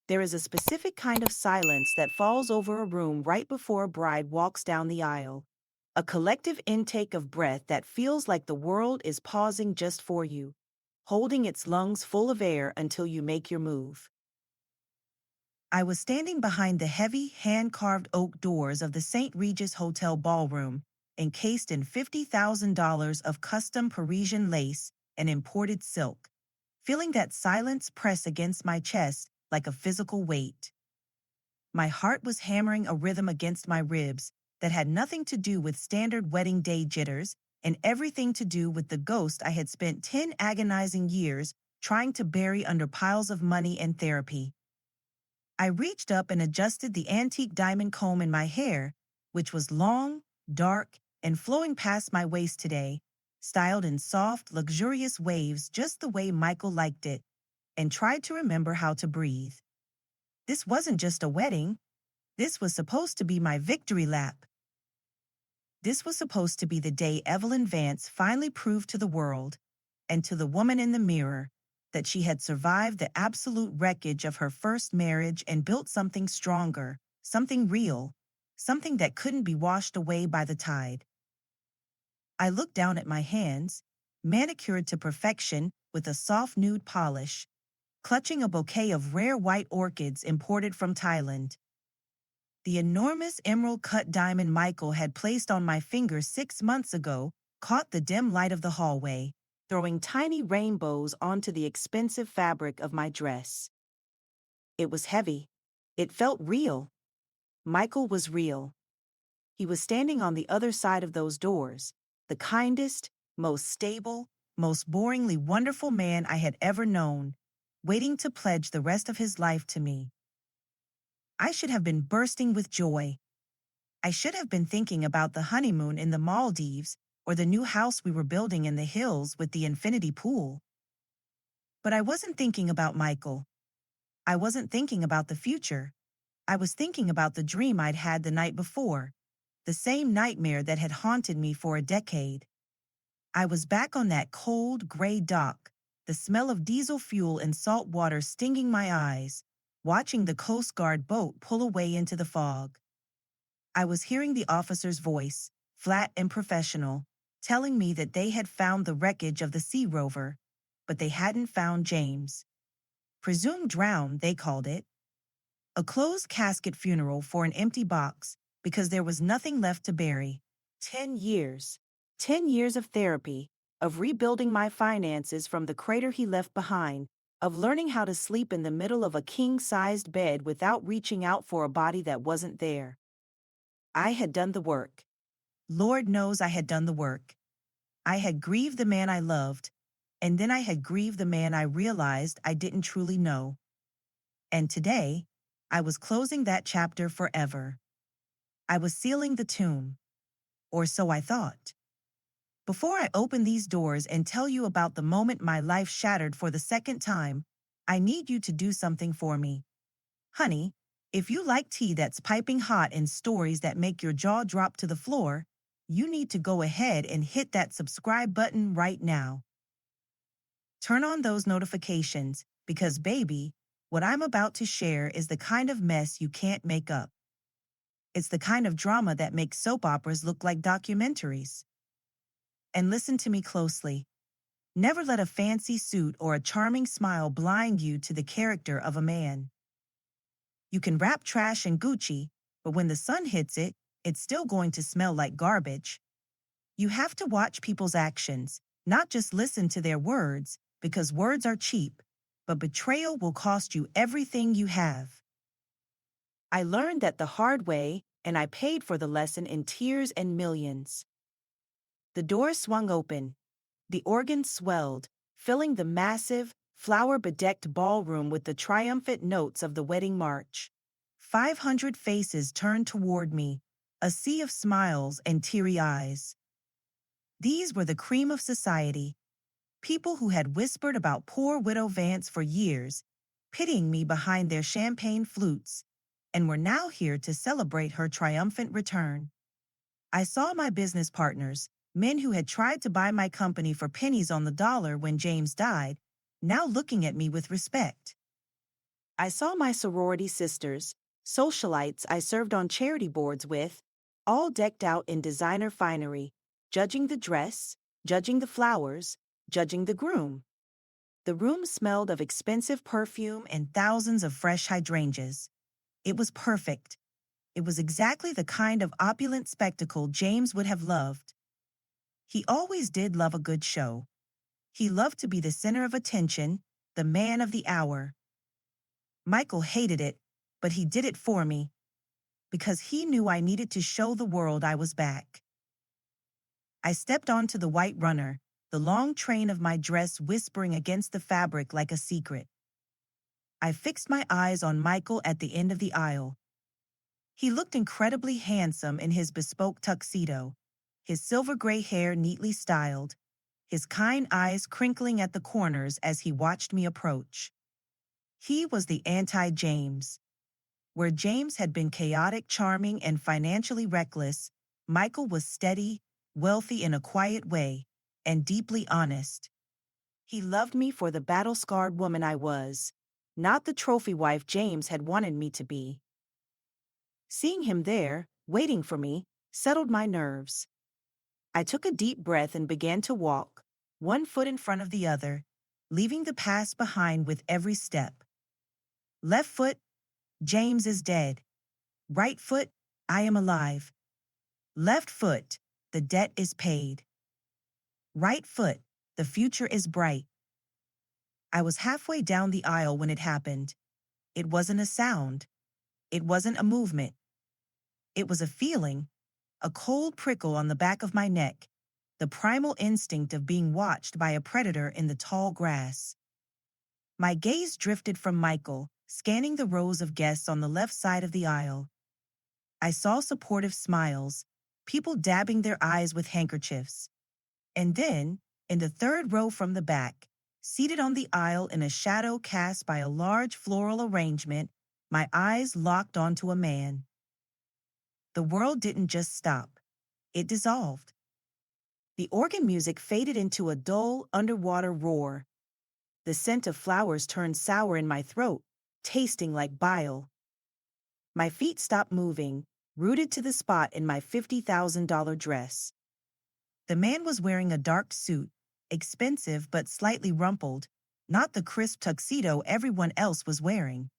There is a specific kind of silence that falls over a room right before a bride walks down the aisle. A collective intake of breath that feels like the world is pausing just for you, holding its lungs full of air until you make your move. I was standing behind the heavy, hand-carved oak doors of the St. Regis Hotel ballroom, encased in $50,000 of custom Parisian lace and imported silk, feeling that silence press against my chest like a physical weight. My heart was hammering a rhythm against my ribs that had nothing to do with standard wedding day jitters and everything to do with the ghost I had spent 10 agonizing years trying to bury under piles of money and therapy. I reached up and adjusted the antique diamond comb in my hair, which was long, dark, and flowing past my waist today, styled in soft, luxurious waves just the way Michael liked it, and tried to remember how to breathe. This wasn't just a wedding. This was supposed to be my victory lap. This was supposed to be the day Evelyn Vance finally proved to the world, and to the woman in the mirror, that she had survived the absolute wreckage of her first marriage and built something stronger, something real, something that couldn't be washed away by the tide. I looked down at my hands, manicured to perfection with a soft nude polish, clutching a bouquet of rare white orchids imported from Thailand. The enormous emerald-cut diamond Michael had placed on my finger 6 months ago caught the dim light of the hallway, throwing tiny rainbows onto the expensive fabric of my dress. It was heavy. It felt real. Michael was real. He was standing on the other side of those doors, the kindest, most stable, most boringly wonderful man I had ever known, waiting to pledge the rest of his life to me. I should have been bursting with joy. I should have been thinking about the honeymoon in the Maldives or the new house we were building in the hills with the infinity pool. But I wasn't thinking about Michael. I wasn't thinking about the future. I was thinking about the dream I'd had the night before, the same nightmare that had haunted me for a decade. I was back on that cold, gray dock, the smell of diesel fuel and salt water stinging my eyes, watching the Coast Guard boat pull away into the fog. I was hearing the officer's voice, flat and professional, telling me that they had found the wreckage of the Sea Rover, but they hadn't found James. Presumed drowned, they called it. A closed casket funeral for an empty box because there was nothing left to bury. 10 years. 10 years of therapy, of rebuilding my finances from the crater he left behind, of learning how to sleep in the middle of a king-sized bed without reaching out for a body that wasn't there. I had done the work. Lord knows I had done the work. I had grieved the man I loved, and then I had grieved the man I realized I didn't truly know. And today, I was closing that chapter forever. I was sealing the tomb. Or so I thought. Before I open these doors and tell you about the moment my life shattered for the second time, I need you to do something for me. Honey, if you like tea that's piping hot and stories that make your jaw drop to the floor, you need to go ahead and hit that subscribe button right now. Turn on those notifications because, baby, what I'm about to share is the kind of mess you can't make up. It's the kind of drama that makes soap operas look like documentaries. And listen to me closely. Never let a fancy suit or a charming smile blind you to the character of a man. You can wrap trash in Gucci, but when the sun hits it, it's still going to smell like garbage. You have to watch people's actions, not just listen to their words, because words are cheap, but betrayal will cost you everything you have. I learned that the hard way, and I paid for the lesson in tears and millions. The door swung open. The organ swelled, filling the massive, flower-bedecked ballroom with the triumphant notes of the wedding march. 500 faces turned toward me, a sea of smiles and teary eyes. These were the cream of society, people who had whispered about poor widow Vance for years, pitying me behind their champagne flutes, and were now here to celebrate her triumphant return. I saw my business partners, men who had tried to buy my company for pennies on the dollar when James died, now looking at me with respect. I saw my sorority sisters, socialites I served on charity boards with, all decked out in designer finery, judging the dress, judging the flowers, judging the groom. The room smelled of expensive perfume and thousands of fresh hydrangeas. It was perfect. It was exactly the kind of opulent spectacle James would have loved. He always did love a good show. He loved to be the center of attention, the man of the hour. Michael hated it, but he did it for me, because he knew I needed to show the world I was back. I stepped onto the white runner, the long train of my dress whispering against the fabric like a secret. I fixed my eyes on Michael at the end of the aisle. He looked incredibly handsome in his bespoke tuxedo, his silver gray hair neatly styled, his kind eyes crinkling at the corners as he watched me approach. He was the anti-James. Where James had been chaotic, charming, and financially reckless, Michael was steady, wealthy in a quiet way, and deeply honest. He loved me for the battle-scarred woman I was, not the trophy wife James had wanted me to be. Seeing him there, waiting for me, settled my nerves. I took a deep breath and began to walk, one foot in front of the other, leaving the past behind with every step. Left foot, James is dead. Right foot, I am alive. Left foot, the debt is paid. Right foot, the future is bright. I was halfway down the aisle when it happened. It wasn't a sound. It wasn't a movement. It was a feeling, a cold prickle on the back of my neck, the primal instinct of being watched by a predator in the tall grass. My gaze drifted from Michael, scanning the rows of guests on the left side of the aisle. I saw supportive smiles, people dabbing their eyes with handkerchiefs. And then, in the third row from the back, seated on the aisle in a shadow cast by a large floral arrangement, my eyes locked onto a man. The world didn't just stop. It dissolved. The organ music faded into a dull, underwater roar. The scent of flowers turned sour in my throat, tasting like bile. My feet stopped moving, rooted to the spot in my $50,000 dress. The man was wearing a dark suit, expensive but slightly rumpled, not the crisp tuxedo everyone else was wearing.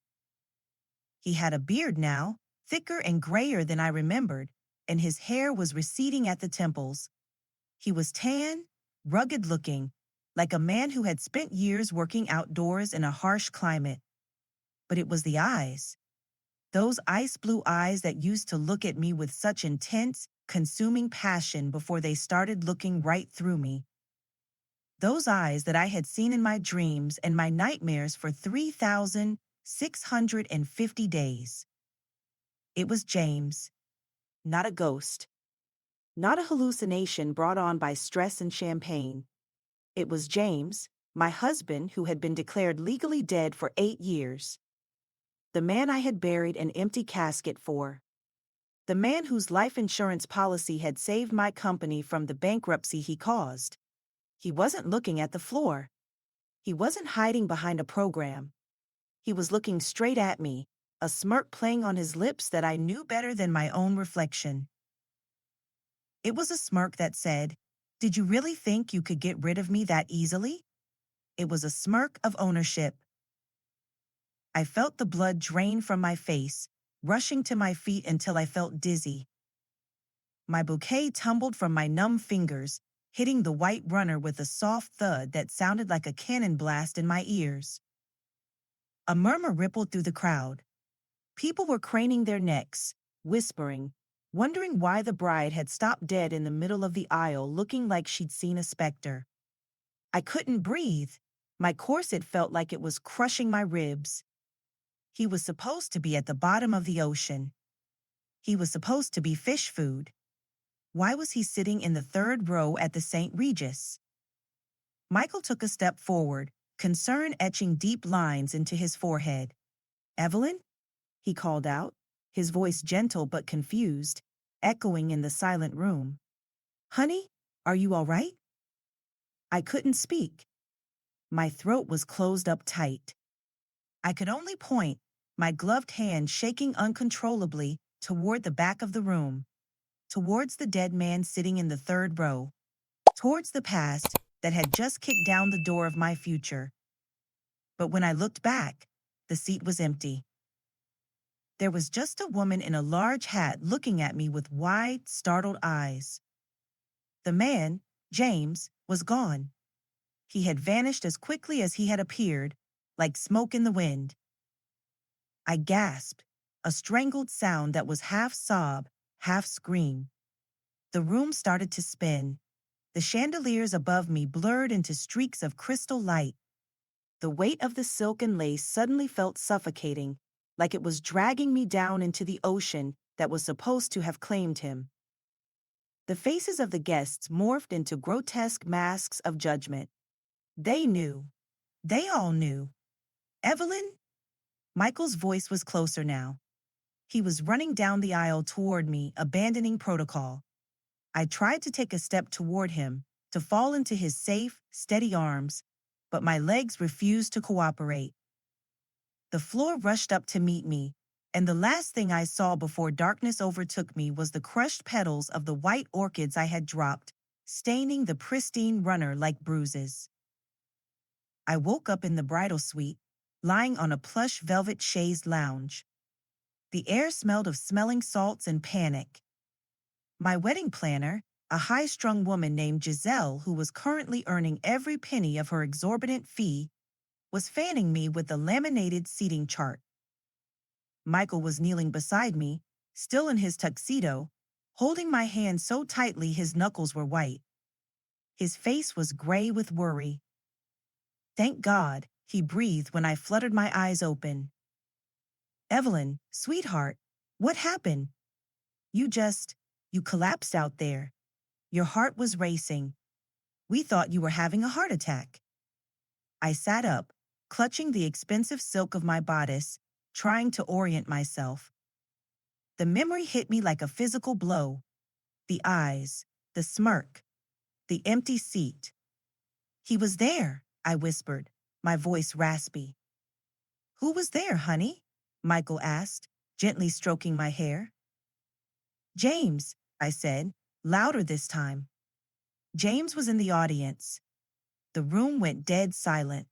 He had a beard now, thicker and grayer than I remembered, and his hair was receding at the temples. He was tan, rugged-looking, like a man who had spent years working outdoors in a harsh climate. But it was the eyes. Those ice-blue eyes that used to look at me with such intense, consuming passion before they started looking right through me. Those eyes that I had seen in my dreams and my nightmares for 3,650 days. It was James. Not a ghost. Not a hallucination brought on by stress and champagne. It was James, my husband who had been declared legally dead for 8 years. The man I had buried an empty casket for. The man whose life insurance policy had saved my company from the bankruptcy he caused. He wasn't looking at the floor. He wasn't hiding behind a program. He was looking straight at me, a smirk playing on his lips that I knew better than my own reflection. It was a smirk that said, "Did you really think you could get rid of me that easily?" It was a smirk of ownership. I felt the blood drain from my face, rushing to my feet until I felt dizzy. My bouquet tumbled from my numb fingers, hitting the white runner with a soft thud that sounded like a cannon blast in my ears. A murmur rippled through the crowd. People were craning their necks, whispering, wondering why the bride had stopped dead in the middle of the aisle looking like she'd seen a specter. I couldn't breathe. My corset felt like it was crushing my ribs. He was supposed to be at the bottom of the ocean. He was supposed to be fish food. Why was he sitting in the third row at the St. Regis? Michael took a step forward, concern etching deep lines into his forehead. "Evelyn?" he called out, his voice gentle but confused, echoing in the silent room. "Honey, are you all right?" I couldn't speak. My throat was closed up tight. I could only point, my gloved hand shaking uncontrollably, toward the back of the room, towards the dead man sitting in the third row, towards the past that had just kicked down the door of my future. But when I looked back, the seat was empty. There was just a woman in a large hat looking at me with wide, startled eyes. The man, James, was gone. He had vanished as quickly as he had appeared, like smoke in the wind. I gasped, a strangled sound that was half sob, half scream. The room started to spin. The chandeliers above me blurred into streaks of crystal light. The weight of the silk and lace suddenly felt suffocating, like it was dragging me down into the ocean that was supposed to have claimed him. The faces of the guests morphed into grotesque masks of judgment. They knew. They all knew. Evelyn? Michael's voice was closer now. He was running down the aisle toward me, abandoning protocol. I tried to take a step toward him, to fall into his safe, steady arms, but my legs refused to cooperate. The floor rushed up to meet me, and the last thing I saw before darkness overtook me was the crushed petals of the white orchids I had dropped, staining the pristine runner like bruises. I woke up in the bridal suite, lying on a plush velvet chaise lounge. The air smelled of smelling salts and panic. My wedding planner, a high-strung woman named Giselle who was currently earning every penny of her exorbitant fee, was fanning me with a laminated seating chart. Michael was kneeling beside me, still in his tuxedo, holding my hand so tightly his knuckles were white. His face was gray with worry. "Thank God," he breathed when I fluttered my eyes open. "Evelyn, sweetheart, what happened? You just, you collapsed out there. Your heart was racing. We thought you were having a heart attack." I sat up, clutching the expensive silk of my bodice, trying to orient myself. The memory hit me like a physical blow. The eyes, the smirk, the empty seat. "He was there," I whispered, my voice raspy. "Who was there, honey?" Michael asked, gently stroking my hair. "James," I said, louder this time. James was in the audience. The room went dead silent.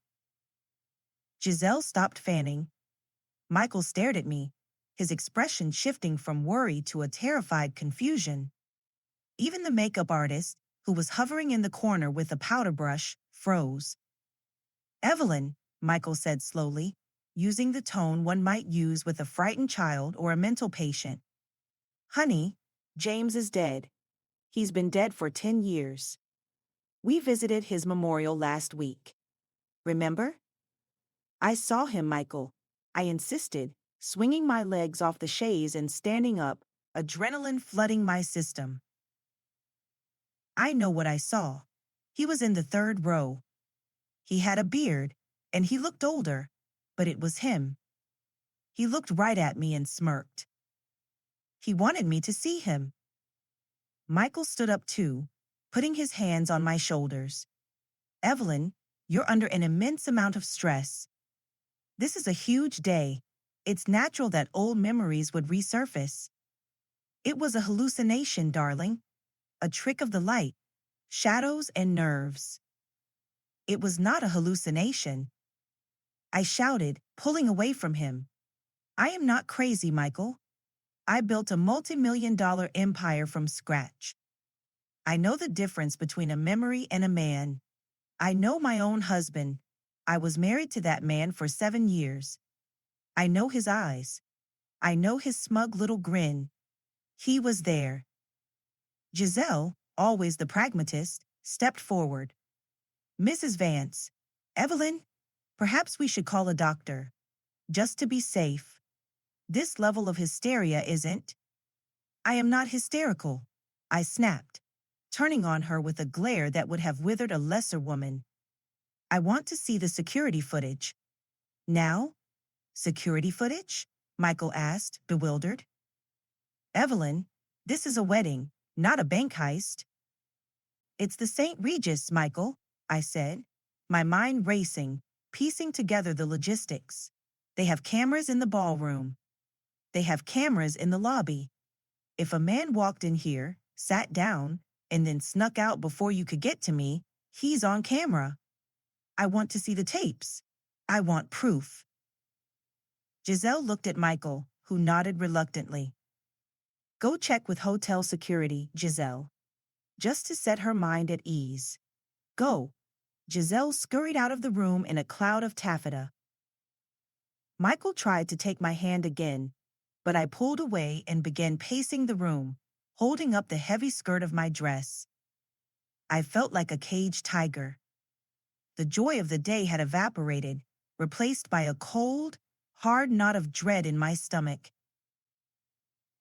Giselle stopped fanning. Michael stared at me, his expression shifting from worry to a terrified confusion. Even the makeup artist, who was hovering in the corner with a powder brush, froze. "Evelyn," Michael said slowly, using the tone one might use with a frightened child or a mental patient. "Honey, James is dead. He's been dead for 10 years. We visited his memorial last week. Remember?" "I saw him, Michael," I insisted, swinging my legs off the chaise and standing up, adrenaline flooding my system. "I know what I saw. He was in the third row. He had a beard, and he looked older, but it was him. He looked right at me and smirked. He wanted me to see him." Michael stood up too, putting his hands on my shoulders. "Evelyn, you're under an immense amount of stress. This is a huge day. It's natural that old memories would resurface. It was a hallucination, darling. A trick of the light, shadows and nerves." "It was not a hallucination," I shouted, pulling away from him. "I am not crazy, Michael. I built a multi-million-dollar empire from scratch. I know the difference between a memory and a man. I know my own husband. I was married to that man for 7 years. I know his eyes. I know his smug little grin. He was there." Giselle, always the pragmatist, stepped forward. "Mrs. Vance, Evelyn, perhaps we should call a doctor. Just to be safe. This level of hysteria isn't—" "I am not hysterical," I snapped, turning on her with a glare that would have withered a lesser woman. "I want to see the security footage." "Now? Security footage?" Michael asked, bewildered. "Evelyn, this is a wedding, not a bank heist." "It's the St. Regis, Michael," I said, my mind racing, piecing together the logistics. They have cameras in the ballroom. They have cameras in the lobby. If a man walked in here, sat down, and then snuck out before you could get to me, he's on camera. I want to see the tapes. I want proof. Giselle looked at Michael, who nodded reluctantly. Go check with hotel security, Giselle. Just to set her mind at ease. Go. Giselle scurried out of the room in a cloud of taffeta. Michael tried to take my hand again, but I pulled away and began pacing the room, holding up the heavy skirt of my dress. I felt like a caged tiger. The joy of the day had evaporated, replaced by a cold, hard knot of dread in my stomach.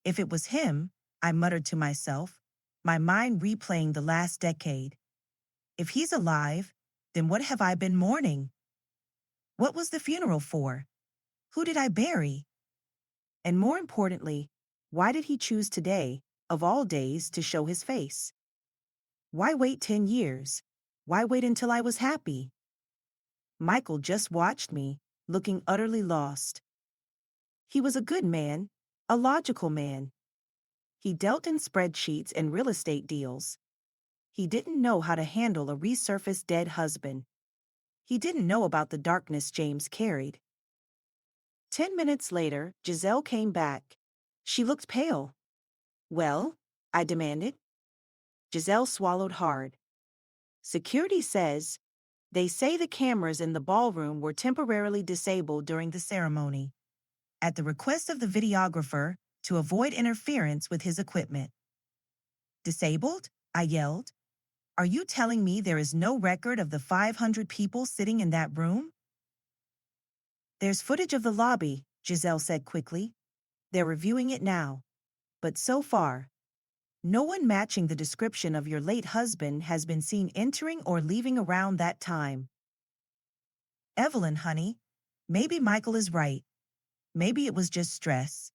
If it was him, I muttered to myself, my mind replaying the last decade. If he's alive, then what have I been mourning? What was the funeral for? Who did I bury? And more importantly, why did he choose today, of all days, to show his face? Why wait 10 years? Why wait until I was happy? Michael just watched me, looking utterly lost. He was a good man, a logical man. He dealt in spreadsheets and real estate deals. He didn't know how to handle a resurfaced dead husband. He didn't know about the darkness James carried. 10 minutes later, Giselle came back. She looked pale. Well? I demanded. Giselle swallowed hard. Security says, they say the cameras in the ballroom were temporarily disabled during the ceremony, at the request of the videographer, to avoid interference with his equipment. Disabled? I yelled. Are you telling me there is no record of the 500 people sitting in that room? There's footage of the lobby, Giselle said quickly. They're reviewing it now. But so far, no one matching the description of your late husband has been seen entering or leaving around that time. Evelyn, honey, maybe Michael is right. Maybe it was just stress.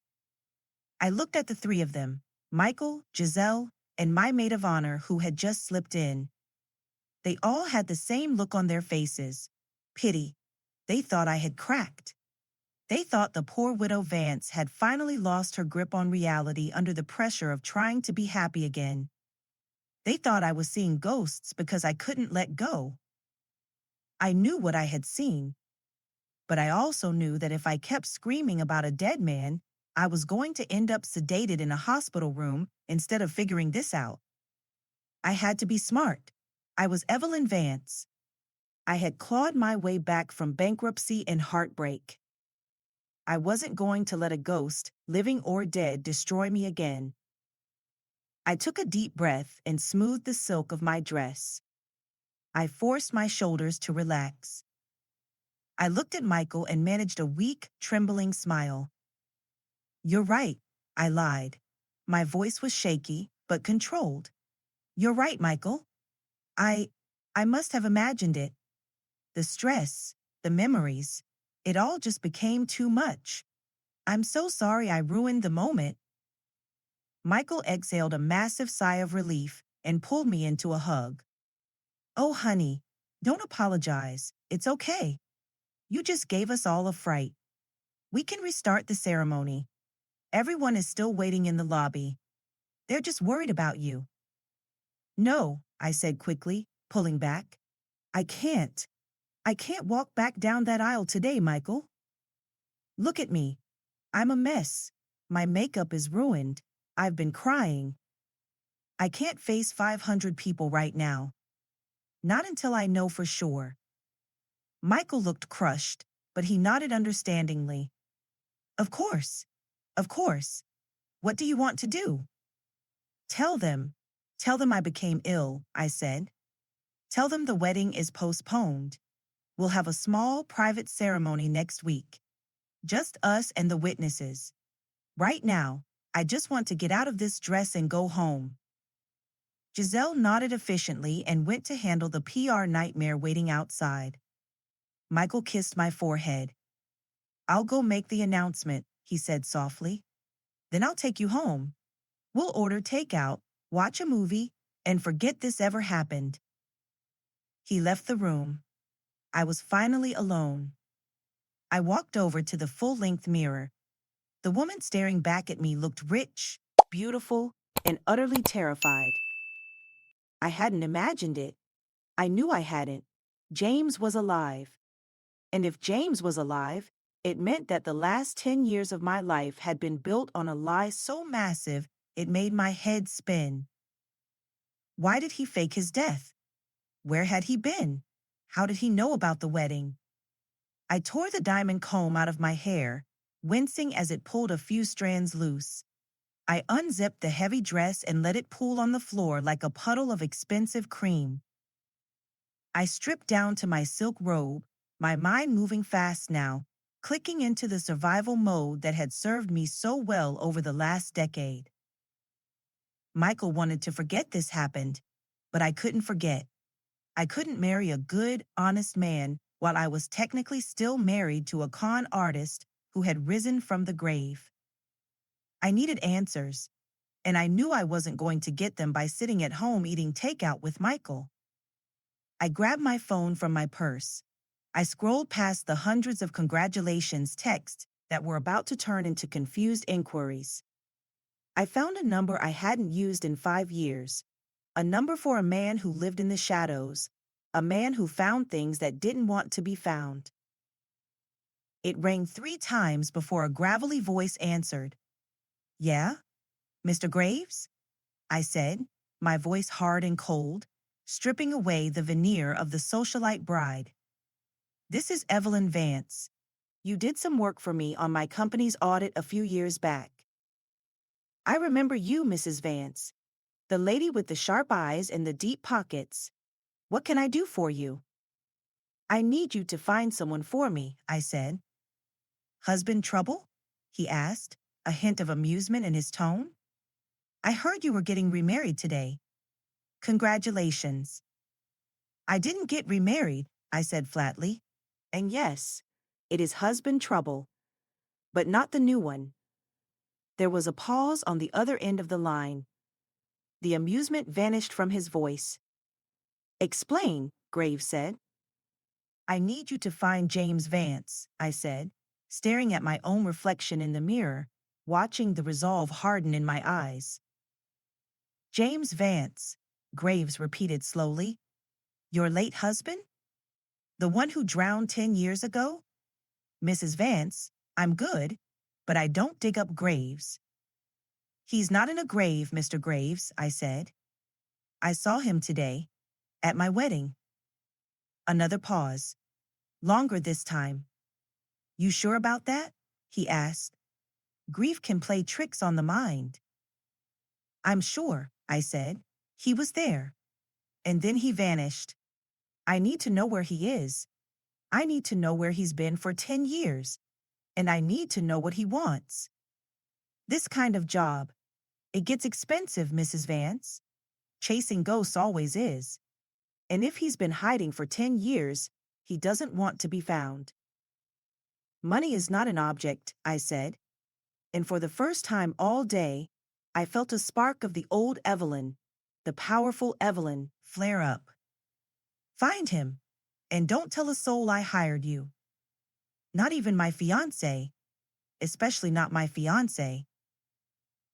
I looked at the three of them, Michael, Giselle, and my maid of honor who had just slipped in. They all had the same look on their faces. Pity. They thought I had cracked. They thought the poor widow Vance had finally lost her grip on reality under the pressure of trying to be happy again. They thought I was seeing ghosts because I couldn't let go. I knew what I had seen, but I also knew that if I kept screaming about a dead man, I was going to end up sedated in a hospital room instead of figuring this out. I had to be smart. I was Evelyn Vance. I had clawed my way back from bankruptcy and heartbreak. I wasn't going to let a ghost, living or dead, destroy me again. I took a deep breath and smoothed the silk of my dress. I forced my shoulders to relax. I looked at Michael and managed a weak, trembling smile. You're right, I lied. My voice was shaky, but controlled. You're right, Michael. I must have imagined it. The stress, the memories, it all just became too much. I'm so sorry I ruined the moment. Michael exhaled a massive sigh of relief and pulled me into a hug. Oh, honey, don't apologize. It's okay. You just gave us all a fright. We can restart the ceremony. Everyone is still waiting in the lobby. They're just worried about you. No, I said quickly, pulling back. I can't. I can't walk back down that aisle today, Michael. Look at me. I'm a mess. My makeup is ruined. I've been crying. I can't face 500 people right now. Not until I know for sure. Michael looked crushed, but he nodded understandingly. Of course. Of course. What do you want to do? Tell them. Tell them I became ill, I said. Tell them the wedding is postponed. We'll have a small, private ceremony next week. Just us and the witnesses. Right now, I just want to get out of this dress and go home. Giselle nodded efficiently and went to handle the PR nightmare waiting outside. Michael kissed my forehead. I'll go make the announcement, he said softly. Then I'll take you home. We'll order takeout, watch a movie, and forget this ever happened. He left the room. I was finally alone. I walked over to the full-length mirror. The woman staring back at me looked rich, beautiful, and utterly terrified. I hadn't imagined it. I knew I hadn't. James was alive. And if James was alive, it meant that the last 10 years of my life had been built on a lie so massive it made my head spin. Why did he fake his death? Where had he been? How did he know about the wedding? I tore the diamond comb out of my hair, wincing as it pulled a few strands loose. I unzipped the heavy dress and let it pool on the floor like a puddle of expensive cream. I stripped down to my silk robe, my mind moving fast now, clicking into the survival mode that had served me so well over the last decade. Michael wanted to forget this happened, but I couldn't forget. I couldn't marry a good, honest man while I was technically still married to a con artist who had risen from the grave. I needed answers, and I knew I wasn't going to get them by sitting at home eating takeout with Michael. I grabbed my phone from my purse. I scrolled past the hundreds of congratulations texts that were about to turn into confused inquiries. I found a number I hadn't used in 5 years, a number for a man who lived in the shadows, a man who found things that didn't want to be found. It rang 3 times before a gravelly voice answered. "Yeah, Mr. Graves?" I said, my voice hard and cold, stripping away the veneer of the socialite bride. "This is Evelyn Vance. You did some work for me on my company's audit a few years back." "I remember you, Mrs. Vance. The lady with the sharp eyes and the deep pockets. What can I do for you?" "I need you to find someone for me," I said. "Husband trouble?" he asked, a hint of amusement in his tone. "I heard you were getting remarried today. Congratulations." "I didn't get remarried," I said flatly. "And yes, it is husband trouble, but not the new one." There was a pause on the other end of the line. The amusement vanished from his voice. "Explain," Graves said. "I need you to find James Vance," I said, staring at my own reflection in the mirror, watching the resolve harden in my eyes. "James Vance," Graves repeated slowly. "Your late husband? The one who drowned 10 years ago? Mrs. Vance, I'm good, but I don't dig up graves." "He's not in a grave, Mr. Graves," I said. "I saw him today, at my wedding." Another pause. Longer this time. "You sure about that?" he asked. "Grief can play tricks on the mind." "I'm sure," I said. "He was there. And then he vanished. I need to know where he is. I need to know where he's been for 10 years. And I need to know what he wants. This kind of job, it gets expensive, Mrs. Vance. Chasing ghosts always is. And if he's been hiding for 10 years, he doesn't want to be found." "Money is not an object," I said. And for the first time all day, I felt a spark of the old Evelyn, the powerful Evelyn, flare up. "Find him, and don't tell a soul I hired you. Not even my fiancé, especially not my fiancé."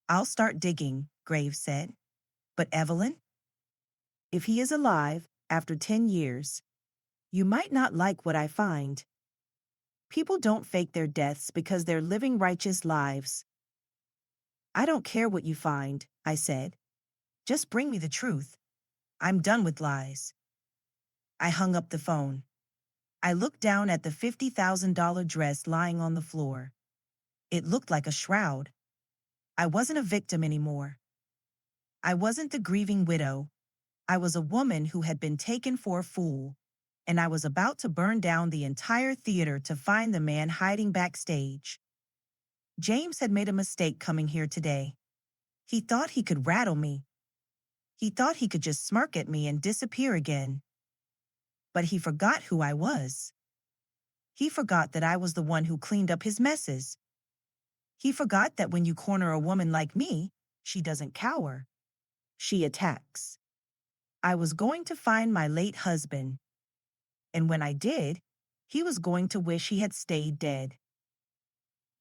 "I'll start digging," Graves said. "But Evelyn? If he is alive, after 10 years, you might not like what I find. People don't fake their deaths because they're living righteous lives." "I don't care what you find," I said. "Just bring me the truth. I'm done with lies." I hung up the phone. I looked down at the $50,000 dress lying on the floor. It looked like a shroud. I wasn't a victim anymore. I wasn't the grieving widow. I was a woman who had been taken for a fool, and I was about to burn down the entire theater to find the man hiding backstage. James had made a mistake coming here today. He thought he could rattle me. He thought he could just smirk at me and disappear again. But he forgot who I was. He forgot that I was the one who cleaned up his messes. He forgot that when you corner a woman like me, she doesn't cower. She attacks. I was going to find my late husband. And when I did, he was going to wish he had stayed dead.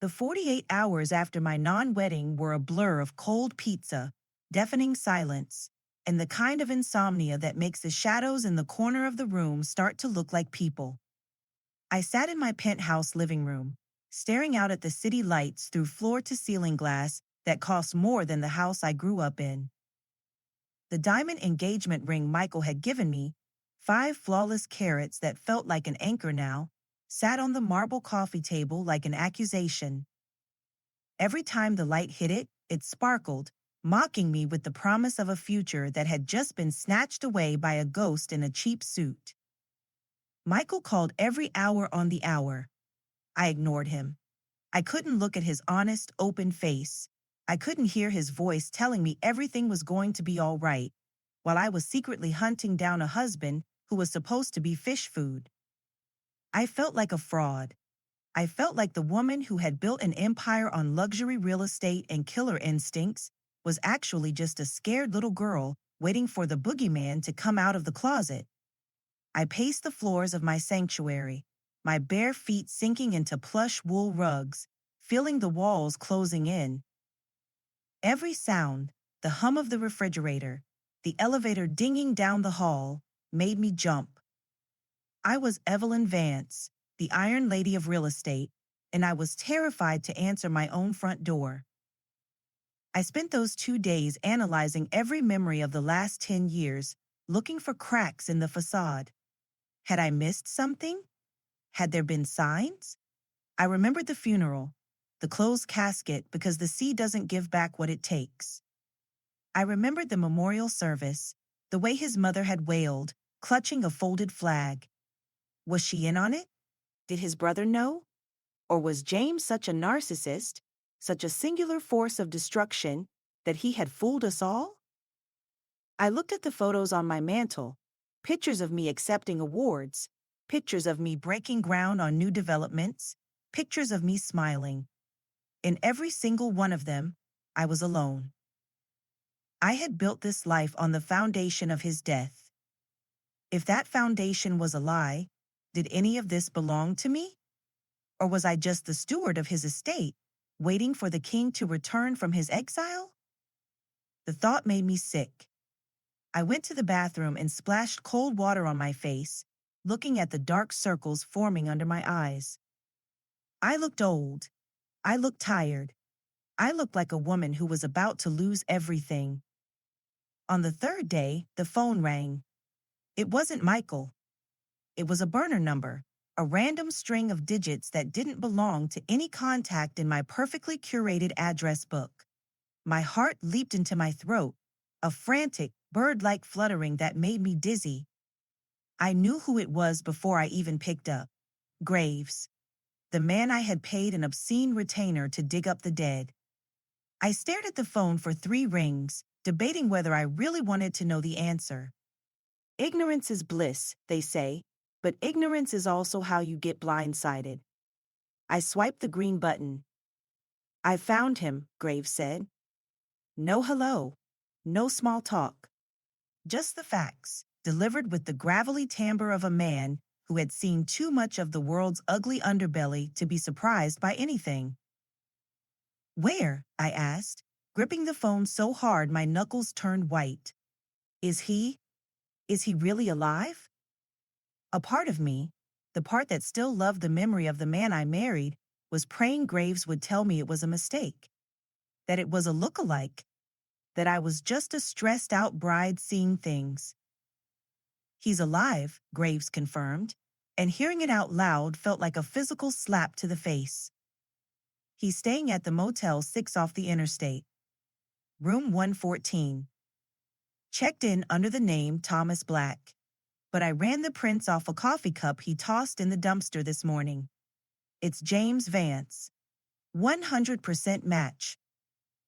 The 48 hours after my non-wedding were a blur of cold pizza, deafening silence, and the kind of insomnia that makes the shadows in the corner of the room start to look like people. I sat in my penthouse living room, staring out at the city lights through floor-to-ceiling glass that cost more than the house I grew up in. The diamond engagement ring Michael had given me, 5 flawless carats that felt like an anchor now, sat on the marble coffee table like an accusation. Every time the light hit it, it sparkled, mocking me with the promise of a future that had just been snatched away by a ghost in a cheap suit. Michael called every hour on the hour. I ignored him. I couldn't look at his honest, open face. I couldn't hear his voice telling me everything was going to be all right, while I was secretly hunting down a husband who was supposed to be fish food. I felt like a fraud. I felt like the woman who had built an empire on luxury real estate and killer instincts was actually just a scared little girl waiting for the boogeyman to come out of the closet. I paced the floors of my sanctuary, my bare feet sinking into plush wool rugs, feeling the walls closing in. Every sound, the hum of the refrigerator, the elevator dinging down the hall, made me jump. I was Evelyn Vance, the Iron Lady of real estate, and I was terrified to answer my own front door. I spent those 2 days analyzing every memory of the last 10 years, looking for cracks in the facade. Had I missed something? Had there been signs? I remembered the funeral, the closed casket because the sea doesn't give back what it takes. I remembered the memorial service, the way his mother had wailed, clutching a folded flag. Was she in on it? Did his brother know? Or was James such a narcissist, such a singular force of destruction, that he had fooled us all? I looked at the photos on my mantle, pictures of me accepting awards, pictures of me breaking ground on new developments, pictures of me smiling. In every single one of them, I was alone. I had built this life on the foundation of his death. If that foundation was a lie, did any of this belong to me? Or was I just the steward of his estate, waiting for the king to return from his exile? The thought made me sick. I went to the bathroom and splashed cold water on my face, looking at the dark circles forming under my eyes. I looked old. I looked tired. I looked like a woman who was about to lose everything. On the third day, the phone rang. It wasn't Michael. It was a burner number, a random string of digits that didn't belong to any contact in my perfectly curated address book. My heart leaped into my throat, a frantic, bird-like fluttering that made me dizzy. I knew who it was before I even picked up. Graves, the man I had paid an obscene retainer to dig up the dead. I stared at the phone for 3 rings, debating whether I really wanted to know the answer. Ignorance is bliss, they say, but ignorance is also how you get blindsided. I swiped the green button. I found him, Graves said. No hello. No small talk. Just the facts, delivered with the gravelly timbre of a man who had seen too much of the world's ugly underbelly to be surprised by anything. Where? I asked, gripping the phone so hard my knuckles turned white. Is he really alive? A part of me, the part that still loved the memory of the man I married, was praying Graves would tell me it was a mistake, that it was a look-alike, that I was just a stressed-out bride seeing things. He's alive, Graves confirmed, and hearing it out loud felt like a physical slap to the face. He's staying at the Motel 6 off the interstate. Room 114. Checked in under the name Thomas Black, but I ran the prints off a coffee cup he tossed in the dumpster this morning. It's James Vance. 100% match.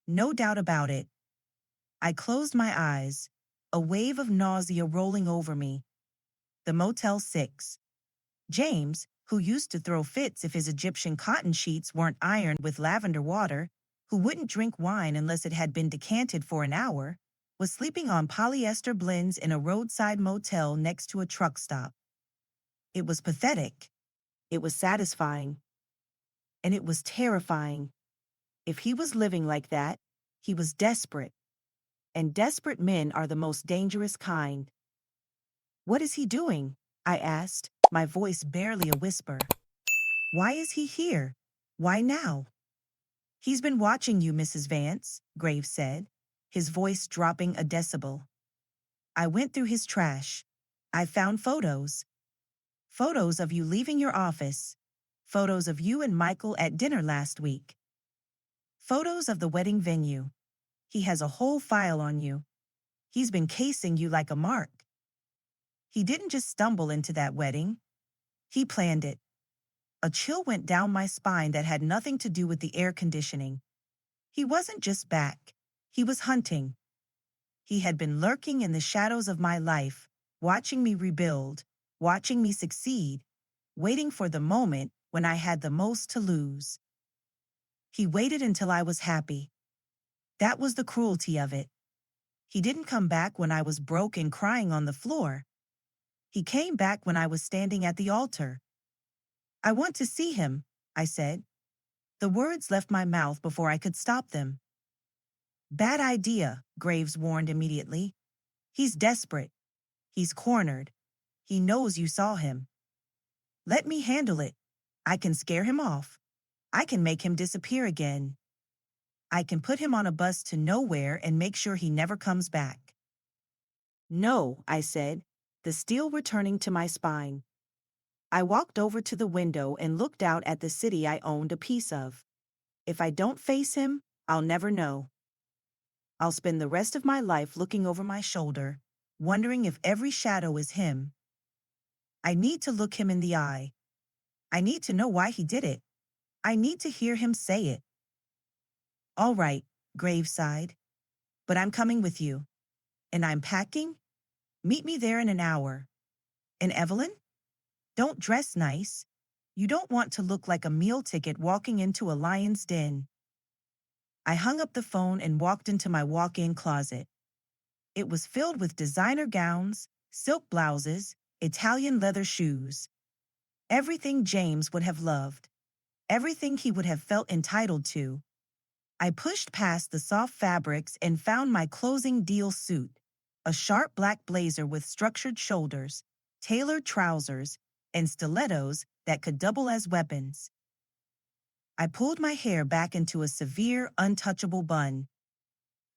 No doubt about it. I closed my eyes, a wave of nausea rolling over me. The Motel 6. James, who used to throw fits if his Egyptian cotton sheets weren't ironed with lavender water, who wouldn't drink wine unless it had been decanted for an hour, was sleeping on polyester blends in a roadside motel next to a truck stop. It was pathetic. It was satisfying, and it was terrifying. If he was living like that, he was desperate, and desperate men are the most dangerous kind. What is he doing? I asked, my voice barely a whisper. Why is he here? Why now? He's been watching you, Mrs. Vance, Graves said, his voice dropping a decibel. I went through his trash. I found photos. Photos of you leaving your office. Photos of you and Michael at dinner last week. Photos of the wedding venue. He has a whole file on you. He's been casing you like a mark. He didn't just stumble into that wedding. He planned it. A chill went down my spine that had nothing to do with the air conditioning. He wasn't just back. He was hunting. He had been lurking in the shadows of my life, watching me rebuild, watching me succeed, waiting for the moment when I had the most to lose. He waited until I was happy. That was the cruelty of it. He didn't come back when I was broke and crying on the floor. He came back when I was standing at the altar. I want to see him, I said. The words left my mouth before I could stop them. Bad idea, Graves warned immediately. He's desperate. He's cornered. He knows you saw him. Let me handle it. I can scare him off. I can make him disappear again. I can put him on a bus to nowhere and make sure he never comes back. No, I said, the steel returning to my spine. I walked over to the window and looked out at the city I owned a piece of. If I don't face him, I'll never know. I'll spend the rest of my life looking over my shoulder, wondering if every shadow is him. I need to look him in the eye. I need to know why he did it. I need to hear him say it. All right, Graves sighed. But I'm coming with you. And I'm packing? Meet me there in an hour. And Evelyn? Don't dress nice. You don't want to look like a meal ticket walking into a lion's den. I hung up the phone and walked into my walk-in closet. It was filled with designer gowns, silk blouses, Italian leather shoes. Everything James would have loved. Everything he would have felt entitled to. I pushed past the soft fabrics and found my closing deal suit, a sharp black blazer with structured shoulders, tailored trousers, and stilettos that could double as weapons. I pulled my hair back into a severe, untouchable bun.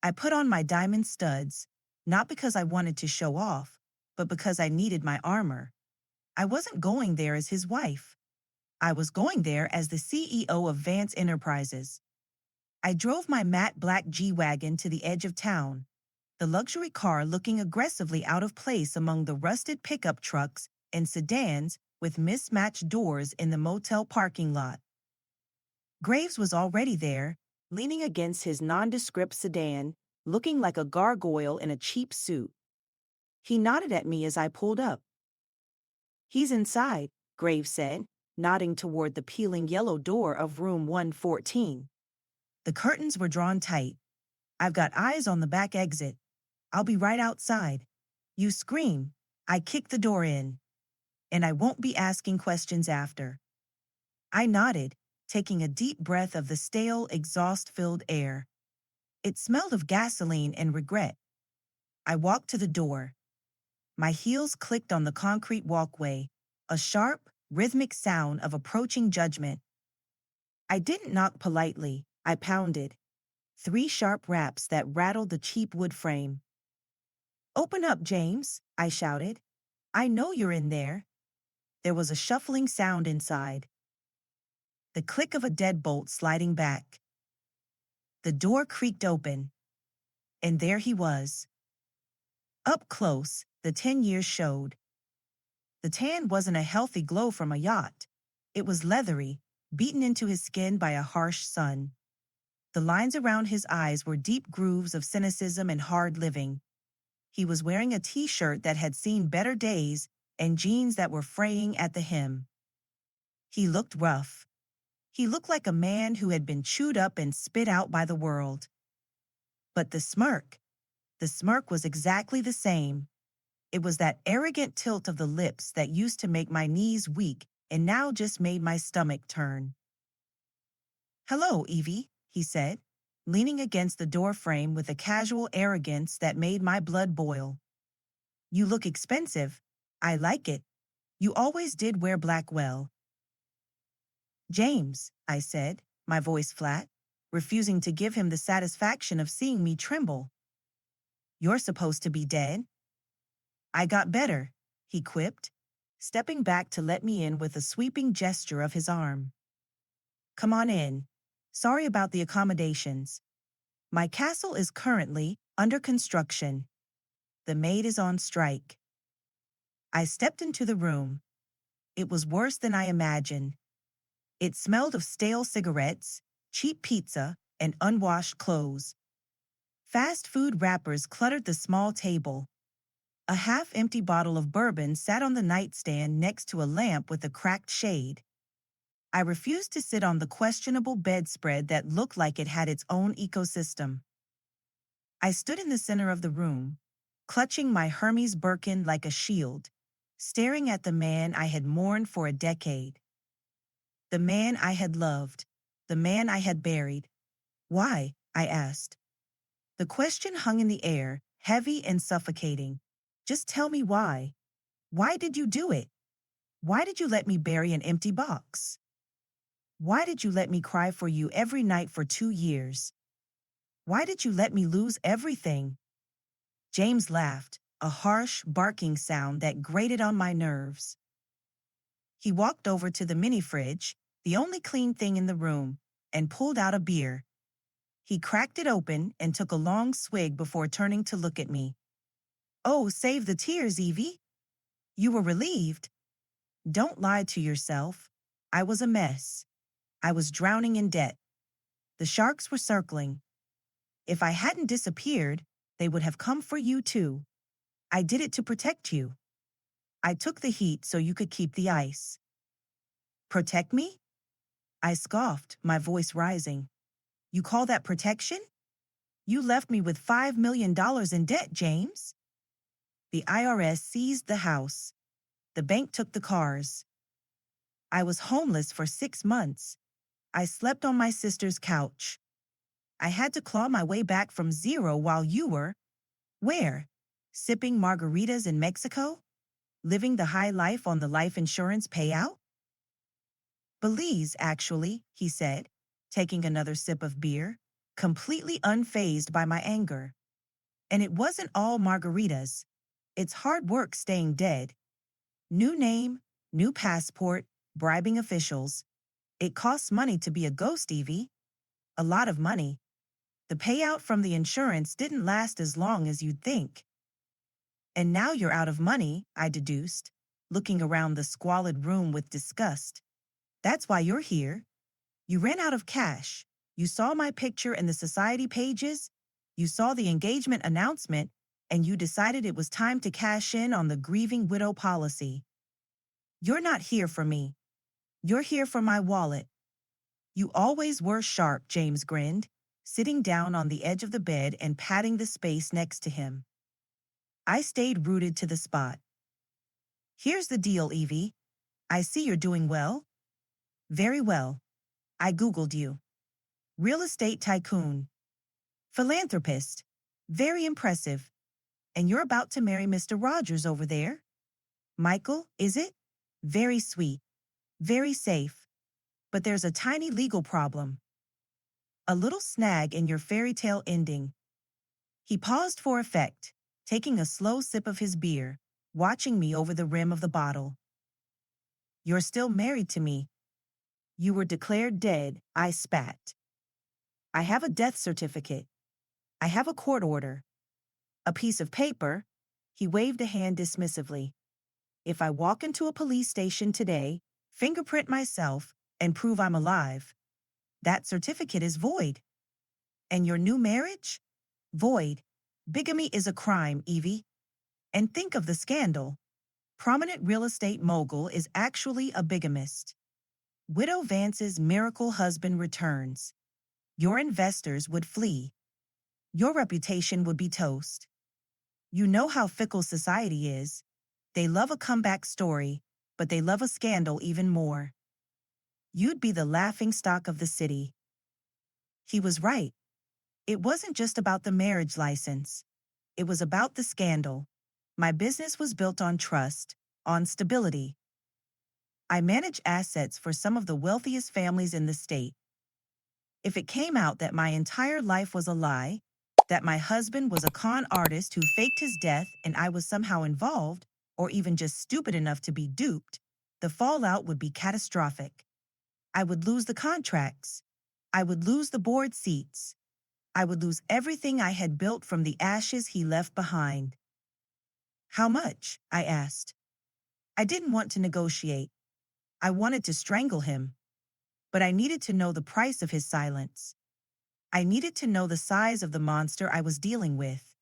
I put on my diamond studs, not because I wanted to show off, but because I needed my armor. I wasn't going there as his wife. I was going there as the CEO of Vance Enterprises. I drove my matte black G-Wagon to the edge of town, the luxury car looking aggressively out of place among the rusted pickup trucks and sedans with mismatched doors in the motel parking lot. Graves was already there, leaning against his nondescript sedan, looking like a gargoyle in a cheap suit. He nodded at me as I pulled up. He's inside, Graves said, nodding toward the peeling yellow door of room 114. The curtains were drawn tight. I've got eyes on the back exit. I'll be right outside. You scream. I kick the door in. And I won't be asking questions after. I nodded, taking a deep breath of the stale, exhaust-filled air. It smelled of gasoline and regret. I walked to the door. My heels clicked on the concrete walkway, a sharp, rhythmic sound of approaching judgment. I didn't knock politely. I pounded. 3 sharp raps that rattled the cheap wood frame. Open up, James, I shouted. I know you're in there. There was a shuffling sound inside. The click of a deadbolt sliding back. The door creaked open. And there he was. Up close, the 10 years showed. The tan wasn't a healthy glow from a yacht. It was leathery, beaten into his skin by a harsh sun. The lines around his eyes were deep grooves of cynicism and hard living. He was wearing a t-shirt that had seen better days and jeans that were fraying at the hem. He looked rough. He looked like a man who had been chewed up and spit out by the world. But the smirk was exactly the same. It was that arrogant tilt of the lips that used to make my knees weak and now just made my stomach turn. "Hello, Evie," he said, leaning against the doorframe with a casual arrogance that made my blood boil. "You look expensive. I like it. You always did wear black well." "James," I said, my voice flat, refusing to give him the satisfaction of seeing me tremble. "You're supposed to be dead." "I got better," he quipped, stepping back to let me in with a sweeping gesture of his arm. "Come on in. Sorry about the accommodations. My castle is currently under construction. The maid is on strike." I stepped into the room. It was worse than I imagined. It smelled of stale cigarettes, cheap pizza, and unwashed clothes. Fast food wrappers cluttered the small table. A half-empty bottle of bourbon sat on the nightstand next to a lamp with a cracked shade. I refused to sit on the questionable bedspread that looked like it had its own ecosystem. I stood in the center of the room, clutching my Hermes Birkin like a shield, staring at the man I had mourned for a decade. The man I had loved. The man I had buried. "Why?" I asked. The question hung in the air, heavy and suffocating. "Just tell me why. Why did you do it? Why did you let me bury an empty box? Why did you let me cry for you every night for 2 years? Why did you let me lose everything?" James laughed, a harsh, barking sound that grated on my nerves. He walked over to the mini fridge, the only clean thing in the room, and pulled out a beer. He cracked it open and took a long swig before turning to look at me. "Oh, save the tears, Evie. You were relieved." "Don't lie to yourself. I was a mess. I was drowning in debt. The sharks were circling. If I hadn't disappeared, they would have come for you too. I did it to protect you. I took the heat so you could keep the ice." "Protect me?" I scoffed, my voice rising. "You call that protection? You left me with $5 million in debt, James." "The IRS seized the house. The bank took the cars. I was homeless for 6 months. I slept on my sister's couch. I had to claw my way back from zero while you were, where? Sipping margaritas in Mexico? Living the high life on the life insurance payout?" "Belize, actually," he said, taking another sip of beer, completely unfazed by my anger. "And it wasn't all margaritas. It's hard work staying dead. New name, new passport, bribing officials. It costs money to be a ghost, Evie. A lot of money. The payout from the insurance didn't last as long as you'd think." "And now you're out of money," I deduced, looking around the squalid room with disgust. "That's why you're here. You ran out of cash. You saw my picture in the society pages. You saw the engagement announcement, and you decided it was time to cash in on the grieving widow policy. You're not here for me. You're here for my wallet." "You always were sharp," James grinned, sitting down on the edge of the bed and patting the space next to him. I stayed rooted to the spot. "Here's the deal, Evie. I see you're doing well." "Very well. I Googled you. Real estate tycoon. Philanthropist. Very impressive. And you're about to marry Mr. Rogers over there. Michael, is it? Very sweet. Very safe. But there's a tiny legal problem. A little snag in your fairy tale ending." He paused for effect, taking a slow sip of his beer, watching me over the rim of the bottle. "You're still married to me." "You were declared dead," I spat. "I have a death certificate. I have a court order. A piece of paper." He waved a hand dismissively. "If I walk into a police station today, fingerprint myself, and prove I'm alive, that certificate is void." "And your new marriage?" "Void. Bigamy is a crime, Evie. And think of the scandal. Prominent real estate mogul is actually a bigamist. Widow Vance's miracle husband returns. Your investors would flee. Your reputation would be toast. You know how fickle society is. They love a comeback story, but they love a scandal even more. You'd be the laughingstock of the city. He was right. It wasn't just about the marriage license. It was about the scandal. My business was built on trust, on stability. I manage assets for some of the wealthiest families in the state. If it came out that my entire life was a lie, that my husband was a con artist who faked his death and I was somehow involved, or even just stupid enough to be duped, the fallout would be catastrophic. I would lose the contracts. I would lose the board seats. I would lose everything I had built from the ashes he left behind. How much? I asked. I didn't want to negotiate. I wanted to strangle him. But I needed to know the price of his silence. I needed to know the size of the monster I was dealing with.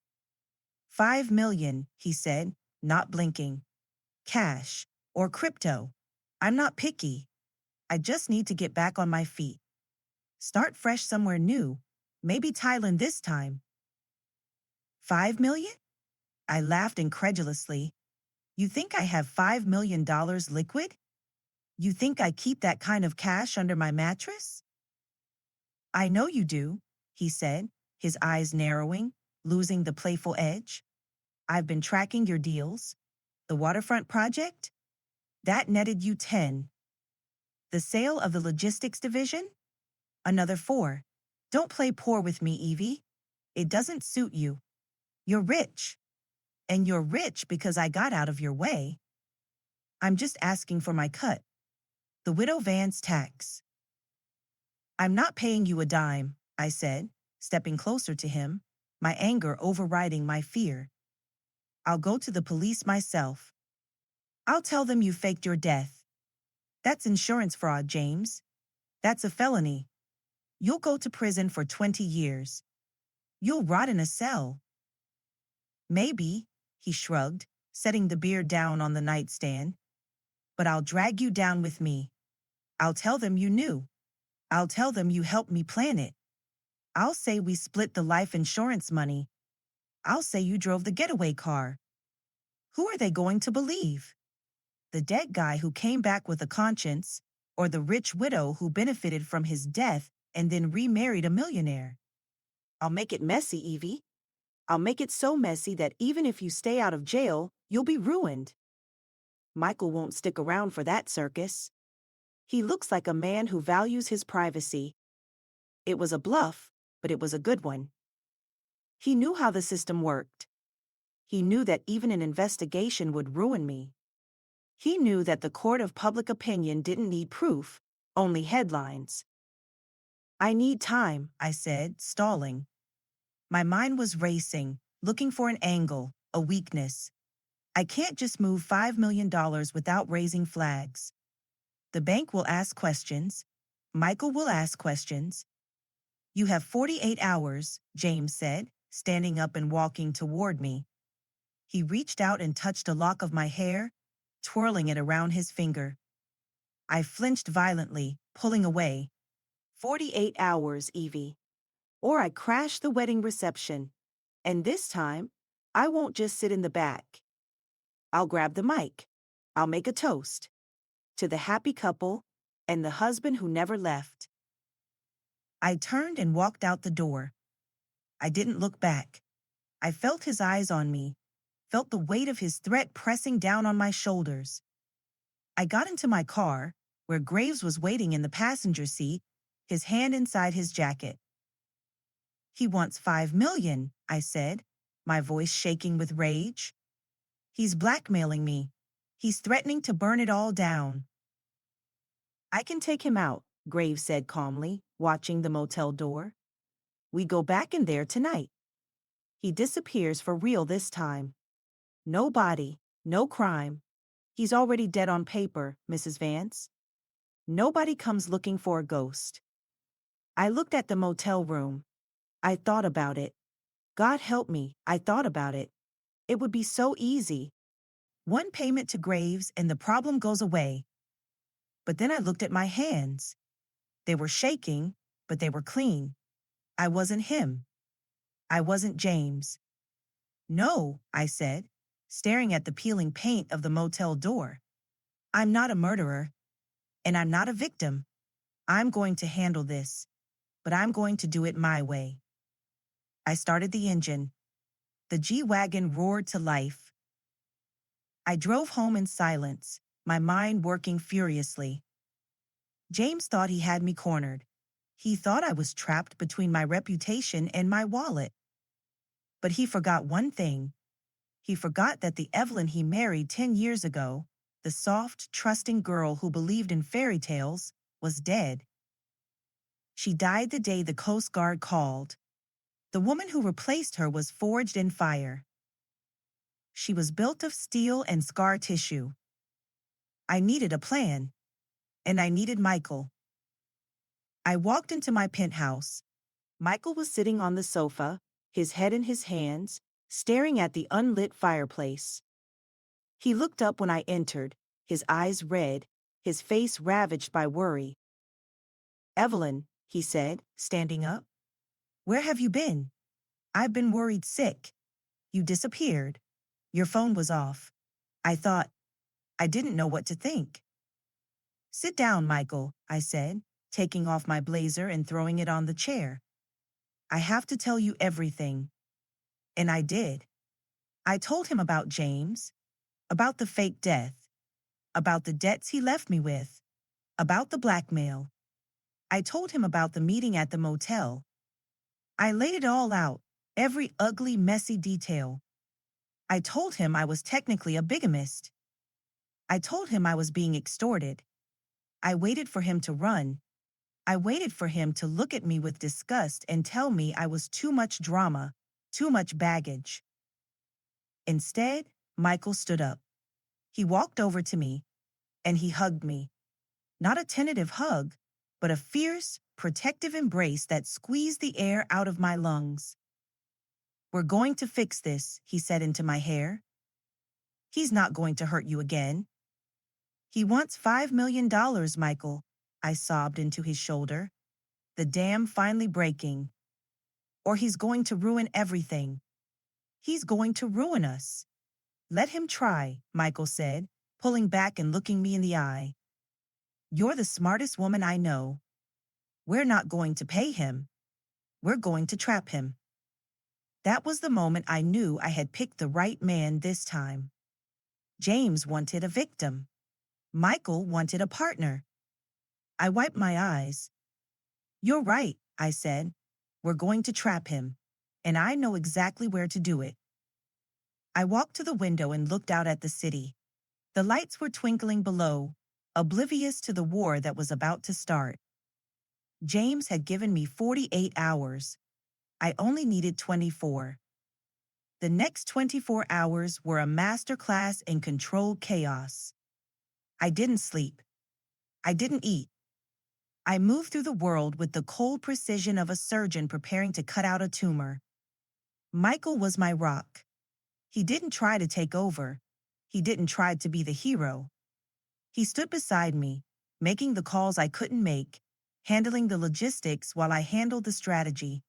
5 million, he said, not blinking. Cash or crypto. I'm not picky. I just need to get back on my feet. Start fresh somewhere new. Maybe Thailand this time. 5 million? I laughed incredulously. You think I have $5 million liquid? You think I keep that kind of cash under my mattress? I know you do, he said, his eyes narrowing, losing the playful edge. I've been tracking your deals. The waterfront project? That netted you 10. The sale of the logistics division? Another 4. Don't play poor with me, Evie. It doesn't suit you. You're rich. And you're rich because I got out of your way. I'm just asking for my cut. The widow Vance tax. I'm not paying you a dime, I said, stepping closer to him, my anger overriding my fear. I'll go to the police myself. I'll tell them you faked your death. That's insurance fraud, James. That's a felony. You'll go to prison for 20 years. You'll rot in a cell. Maybe, he shrugged, setting the beer down on the nightstand. But I'll drag you down with me. I'll tell them you knew. I'll tell them you helped me plan it. I'll say we split the life insurance money. I'll say you drove the getaway car. Who are they going to believe? The dead guy who came back with a conscience, or the rich widow who benefited from his death and then remarried a millionaire? I'll make it messy, Evie. I'll make it so messy that even if you stay out of jail, you'll be ruined. Michael won't stick around for that circus. He looks like a man who values his privacy. It was a bluff, but it was a good one. He knew how the system worked. He knew that even an investigation would ruin me. He knew that the court of public opinion didn't need proof, only headlines. I need time, I said, stalling. My mind was racing, looking for an angle, a weakness. I can't just move $5 million without raising flags. The bank will ask questions. Michael will ask questions. You have 48 hours, James said, standing up and walking toward me. He reached out and touched a lock of my hair, twirling it around his finger. I flinched violently, pulling away. 48 hours, Evie. Or I crash the wedding reception. And this time, I won't just sit in the back. I'll grab the mic. I'll make a toast. To the happy couple and the husband who never left. I turned and walked out the door. I didn't look back. I felt his eyes on me, felt the weight of his threat pressing down on my shoulders. I got into my car, where Graves was waiting in the passenger seat, his hand inside his jacket. He wants 5 million, I said, my voice shaking with rage. He's blackmailing me. He's threatening to burn it all down. I can take him out, Graves said calmly, watching the motel door. We go back in there tonight. He disappears for real this time. No body, no crime. He's already dead on paper, Mrs. Vance. Nobody comes looking for a ghost. I looked at the motel room. I thought about it. God help me, I thought about it. It would be so easy. One payment to Graves and the problem goes away. But then I looked at my hands. They were shaking, but they were clean. I wasn't him. I wasn't James. No, I said, staring at the peeling paint of the motel door. I'm not a murderer, and I'm not a victim. I'm going to handle this, but I'm going to do it my way. I started the engine. The G-Wagon roared to life. I drove home in silence, my mind working furiously. James thought he had me cornered. He thought I was trapped between my reputation and my wallet. But he forgot one thing. He forgot that the Evelyn he married 10 years ago, the soft, trusting girl who believed in fairy tales, was dead. She died the day the Coast Guard called. The woman who replaced her was forged in fire. She was built of steel and scar tissue. I needed a plan, and I needed Michael. I walked into my penthouse. Michael was sitting on the sofa, his head in his hands, staring at the unlit fireplace. He looked up when I entered, his eyes red, his face ravaged by worry. "Evelyn," he said, standing up. "Where have you been? I've been worried sick. You disappeared. Your phone was off. I didn't know what to think." "Sit down, Michael," I said, taking off my blazer and throwing it on the chair. "I have to tell you everything." And I did. I told him about James, about the fake death, about the debts he left me with, about the blackmail. I told him about the meeting at the motel. I laid it all out, every ugly, messy detail. I told him I was technically a bigamist. I told him I was being extorted. I waited for him to run. I waited for him to look at me with disgust and tell me I was too much drama, too much baggage. Instead, Michael stood up. He walked over to me, and he hugged me. Not a tentative hug, but a fierce, protective embrace that squeezed the air out of my lungs. "We're going to fix this," he said into my hair. "He's not going to hurt you again." "He wants $5 million, Michael," I sobbed into his shoulder, the dam finally breaking. "Or he's going to ruin everything. He's going to ruin us." "Let him try," Michael said, pulling back and looking me in the eye. "You're the smartest woman I know. We're not going to pay him. We're going to trap him." That was the moment I knew I had picked the right man this time. James wanted a victim. Michael wanted a partner. I wiped my eyes. "You're right," I said. "We're going to trap him, and I know exactly where to do it." I walked to the window and looked out at the city. The lights were twinkling below, oblivious to the war that was about to start. James had given me 48 hours. I only needed 24. The next 24 hours were a masterclass in controlled chaos. I didn't sleep. I didn't eat. I moved through the world with the cold precision of a surgeon preparing to cut out a tumor. Michael was my rock. He didn't try to take over. He didn't try to be the hero. He stood beside me, making the calls I couldn't make, handling the logistics while I handled the strategy.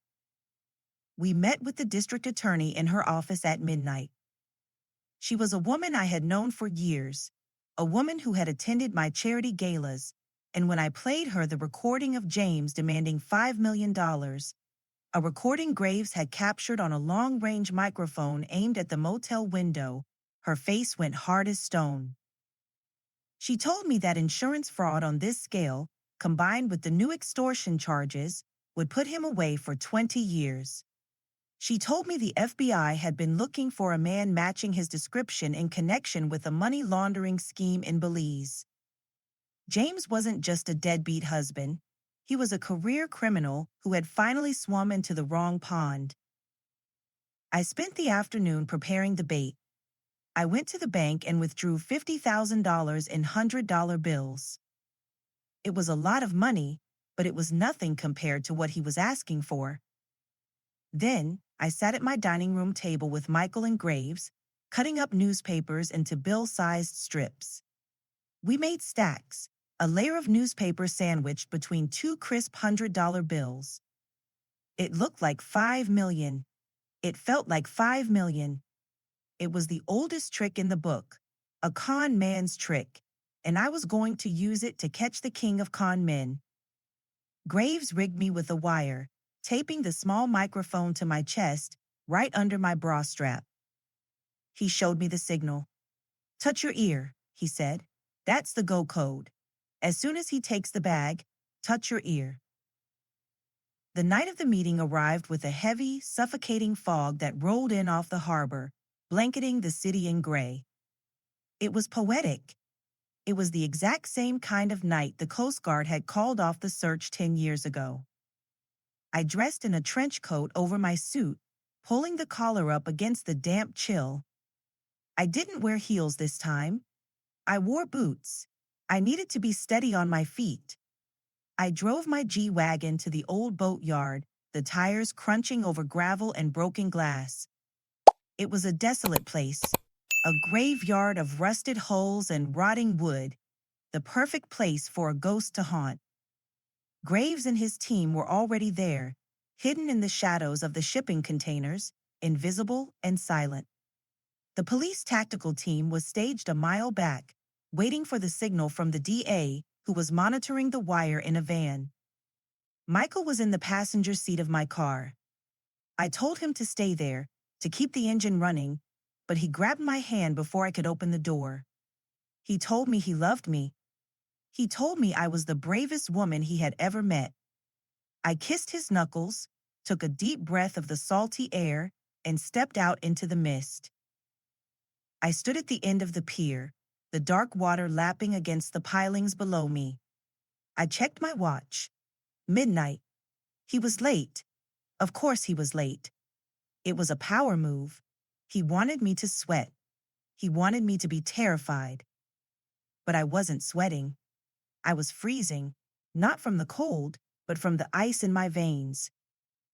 We met with the district attorney in her office at midnight. She was a woman I had known for years, a woman who had attended my charity galas, and when I played her the recording of James demanding $5 million, a recording Graves had captured on a long-range microphone aimed at the motel window, her face went hard as stone. She told me that insurance fraud on this scale, combined with the new extortion charges, would put him away for 20 years. She told me the FBI had been looking for a man matching his description in connection with a money laundering scheme in Belize. James wasn't just a deadbeat husband. He was a career criminal who had finally swum into the wrong pond. I spent the afternoon preparing the bait. I went to the bank and withdrew $50,000 in $100 bills. It was a lot of money, but it was nothing compared to what he was asking for. Then, I sat at my dining room table with Michael and Graves, cutting up newspapers into bill-sized strips. We made stacks, a layer of newspaper sandwiched between two crisp $100 bills. It looked like 5 million. It felt like 5 million. It was the oldest trick in the book, a con man's trick. and I was going to use it to catch the king of con men. Graves rigged me with a wire, taping the small microphone to my chest, right under my bra strap. He showed me the signal. "Touch your ear," he said. "That's the go code. As soon as he takes the bag, touch your ear." The night of the meeting arrived with a heavy, suffocating fog that rolled in off the harbor, blanketing the city in gray. It was poetic. It was the exact same kind of night the Coast Guard had called off the search 10 years ago. I dressed in a trench coat over my suit, pulling the collar up against the damp chill. I didn't wear heels this time. I wore boots. I needed to be steady on my feet. I drove my G-Wagon to the old boatyard, the tires crunching over gravel and broken glass. It was a desolate place, a graveyard of rusted hulls and rotting wood, the perfect place for a ghost to haunt. Graves and his team were already there, hidden in the shadows of the shipping containers, invisible and silent. The police tactical team was staged a mile back, waiting for the signal from the DA, who was monitoring the wire in a van. Michael was in the passenger seat of my car. I told him to stay there, to keep the engine running, but he grabbed my hand before I could open the door. He told me he loved me. He told me I was the bravest woman he had ever met. I kissed his knuckles, took a deep breath of the salty air, and stepped out into the mist. I stood at the end of the pier, the dark water lapping against the pilings below me. I checked my watch. Midnight. He was late. Of course he was late. It was a power move. He wanted me to sweat. He wanted me to be terrified. But I wasn't sweating. I was freezing, not from the cold, but from the ice in my veins.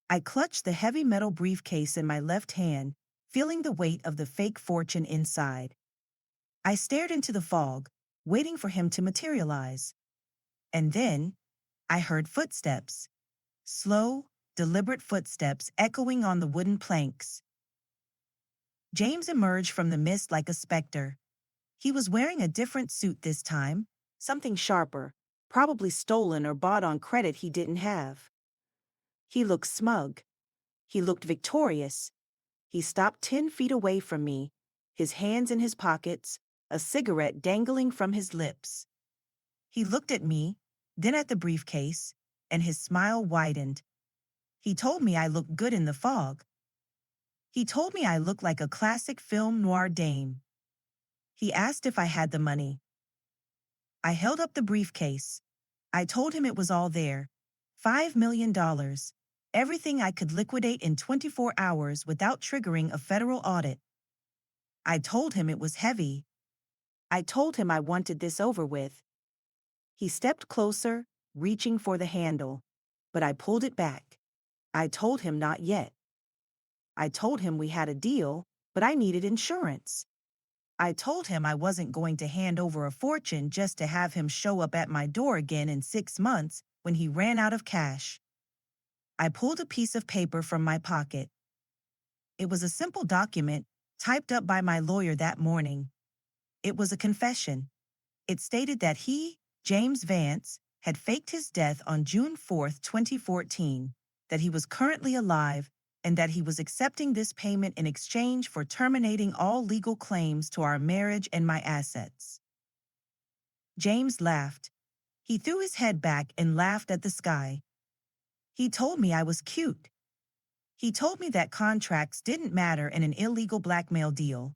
I clutched the heavy metal briefcase in my left hand, feeling the weight of the fake fortune inside. I stared into the fog, waiting for him to materialize. And then, I heard footsteps. Slow, deliberate footsteps echoing on the wooden planks. James emerged from the mist like a specter. He was wearing a different suit this time, something sharper, probably stolen or bought on credit he didn't have. He looked smug. He looked victorious. He stopped 10 feet away from me, his hands in his pockets, a cigarette dangling from his lips. He looked at me, then at the briefcase, and his smile widened. He told me I looked good in the fog. He told me I looked like a classic film noir dame. He asked if I had the money. I held up the briefcase. I told him it was all there. $5 million. Everything I could liquidate in 24 hours without triggering a federal audit. I told him it was heavy. I told him I wanted this over with. He stepped closer, reaching for the handle, but I pulled it back. I told him not yet. I told him we had a deal, but I needed insurance. I told him I wasn't going to hand over a fortune just to have him show up at my door again in 6 months when he ran out of cash. I pulled a piece of paper from my pocket. It was a simple document, typed up by my lawyer that morning. It was a confession. It stated that he, James Vance, had faked his death on June 4, 2014, that he was currently alive, and that he was accepting this payment in exchange for terminating all legal claims to our marriage and my assets. James laughed. He threw his head back and laughed at the sky. He told me I was cute. He told me that contracts didn't matter in an illegal blackmail deal.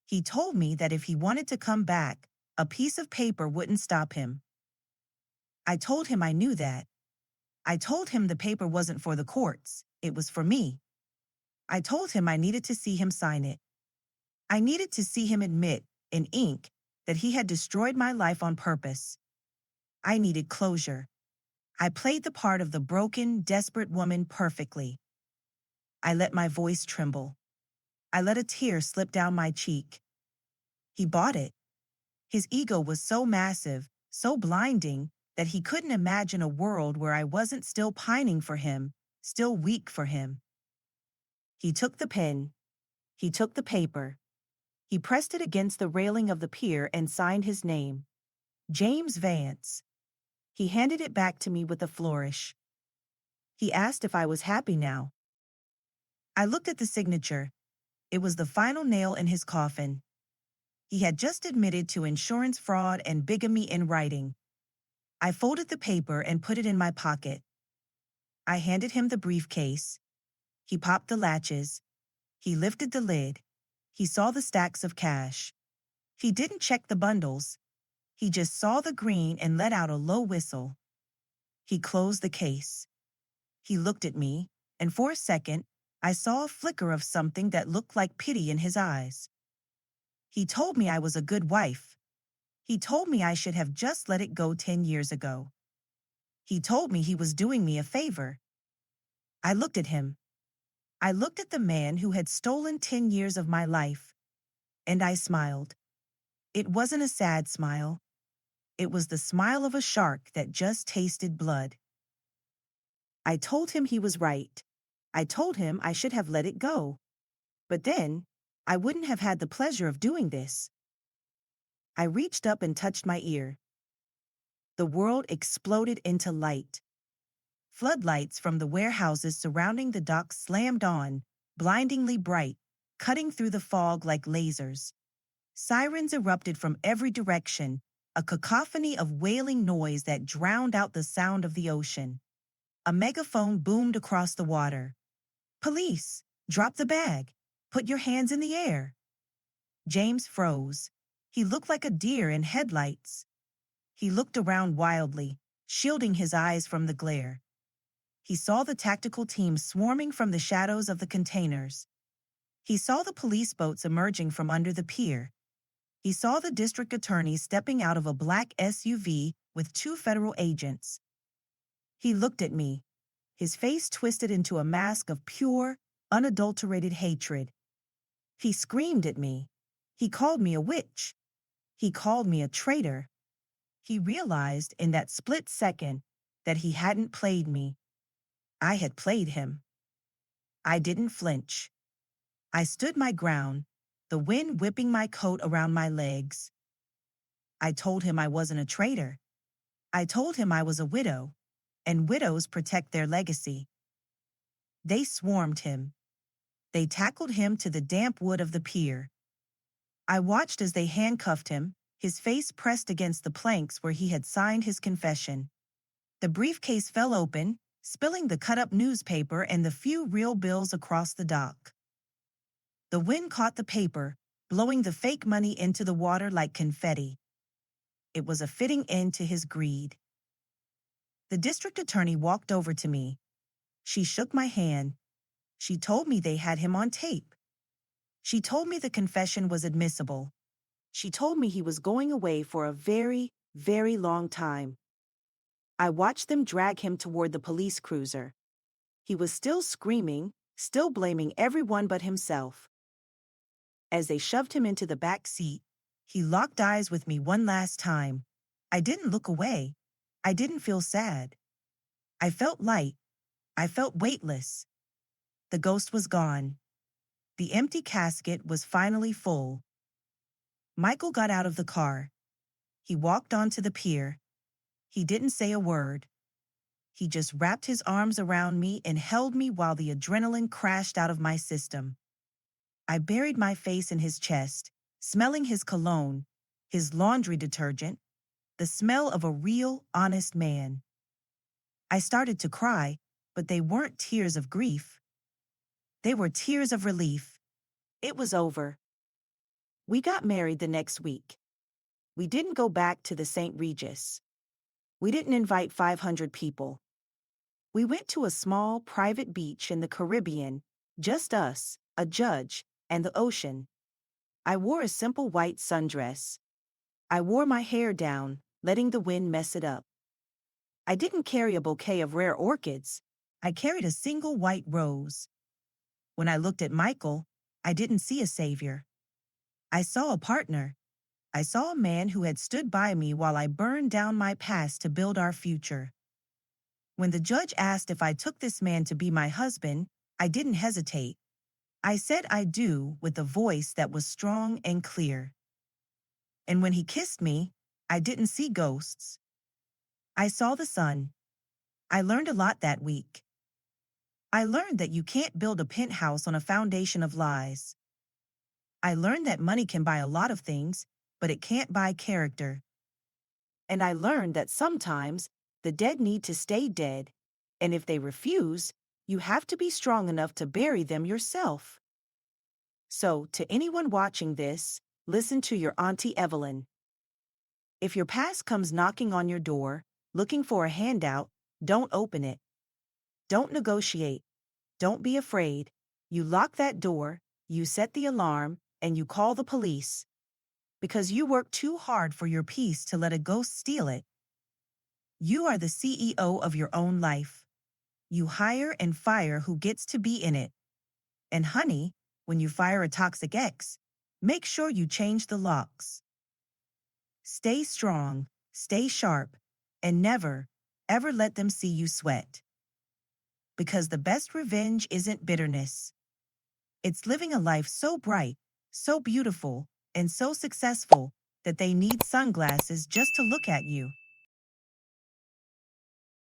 He told me that if he wanted to come back, a piece of paper wouldn't stop him. I told him I knew that. I told him the paper wasn't for the courts, it was for me. I told him I needed to see him sign it. I needed to see him admit, in ink, that he had destroyed my life on purpose. I needed closure. I played the part of the broken, desperate woman perfectly. I let my voice tremble. I let a tear slip down my cheek. He bought it. His ego was so massive, so blinding, that he couldn't imagine a world where I wasn't still pining for him, still weak for him. He took the pen. He took the paper. He pressed it against the railing of the pier and signed his name. James Vance. He handed it back to me with a flourish. He asked if I was happy now. I looked at the signature. It was the final nail in his coffin. He had just admitted to insurance fraud and bigamy in writing. I folded the paper and put it in my pocket. I handed him the briefcase. He popped the latches. He lifted the lid. He saw the stacks of cash. He didn't check the bundles. He just saw the green and let out a low whistle. He closed the case. He looked at me, and for a second, I saw a flicker of something that looked like pity in his eyes. He told me I was a good wife. He told me I should have just let it go 10 years ago. He told me he was doing me a favor. I looked at him. I looked at the man who had stolen 10 years of my life, and I smiled. It wasn't a sad smile. It was the smile of a shark that just tasted blood. I told him he was right. I told him I should have let it go. But then, I wouldn't have had the pleasure of doing this. I reached up and touched my ear. The world exploded into light. Floodlights from the warehouses surrounding the dock slammed on, blindingly bright, cutting through the fog like lasers. Sirens erupted from every direction, a cacophony of wailing noise that drowned out the sound of the ocean. A megaphone boomed across the water. "Police! Drop the bag! Put your hands in the air!" James froze. He looked like a deer in headlights. He looked around wildly, shielding his eyes from the glare. He saw the tactical teams swarming from the shadows of the containers. He saw the police boats emerging from under the pier. He saw the district attorney stepping out of a black SUV with 2 federal agents. He looked at me, his face twisted into a mask of pure, unadulterated hatred. He screamed at me. He called me a witch. He called me a traitor. He realized in that split second that he hadn't played me. I had played him. I didn't flinch. I stood my ground, the wind whipping my coat around my legs. I told him I wasn't a traitor. I told him I was a widow, and widows protect their legacy. They swarmed him. They tackled him to the damp wood of the pier. I watched as they handcuffed him, his face pressed against the planks where he had signed his confession. The briefcase fell open, spilling the cut-up newspaper and the few real bills across the dock. The wind caught the paper, blowing the fake money into the water like confetti. It was a fitting end to his greed. The district attorney walked over to me. She shook my hand. She told me they had him on tape. She told me the confession was admissible. She told me he was going away for a very, very long time. I watched them drag him toward the police cruiser. He was still screaming, still blaming everyone but himself. As they shoved him into the back seat, he locked eyes with me one last time. I didn't look away. I didn't feel sad. I felt light. I felt weightless. The ghost was gone. The empty casket was finally full. Michael got out of the car. He walked onto the pier. He didn't say a word. He just wrapped his arms around me and held me while the adrenaline crashed out of my system. I buried my face in his chest, smelling his cologne, his laundry detergent, the smell of a real, honest man. I started to cry, but they weren't tears of grief. They were tears of relief. It was over. We got married the next week. We didn't go back to the St. Regis. We didn't invite 500 people. We went to a small, private beach in the Caribbean, just us, a judge, and the ocean. I wore a simple white sundress. I wore my hair down, letting the wind mess it up. I didn't carry a bouquet of rare orchids. I carried a single white rose. When I looked at Michael, I didn't see a savior. I saw a partner. I saw a man who had stood by me while I burned down my past to build our future. When the judge asked if I took this man to be my husband, I didn't hesitate. I said I do with a voice that was strong and clear. And when he kissed me, I didn't see ghosts. I saw the sun. I learned a lot that week. I learned that you can't build a penthouse on a foundation of lies. I learned that money can buy a lot of things, but it can't buy character. And I learned that sometimes the dead need to stay dead, and if they refuse, you have to be strong enough to bury them yourself. So, to anyone watching this, listen to your Auntie Evelyn. If your past comes knocking on your door, looking for a handout, don't open it. Don't negotiate. Don't be afraid. You lock that door, you set the alarm, and you call the police. Because you work too hard for your peace to let a ghost steal it. You are the CEO of your own life. You hire and fire who gets to be in it. And honey, when you fire a toxic ex, make sure you change the locks. Stay strong, stay sharp, and never, ever let them see you sweat. Because the best revenge isn't bitterness. It's living a life so bright, so beautiful, and so successful that they need sunglasses just to look at you.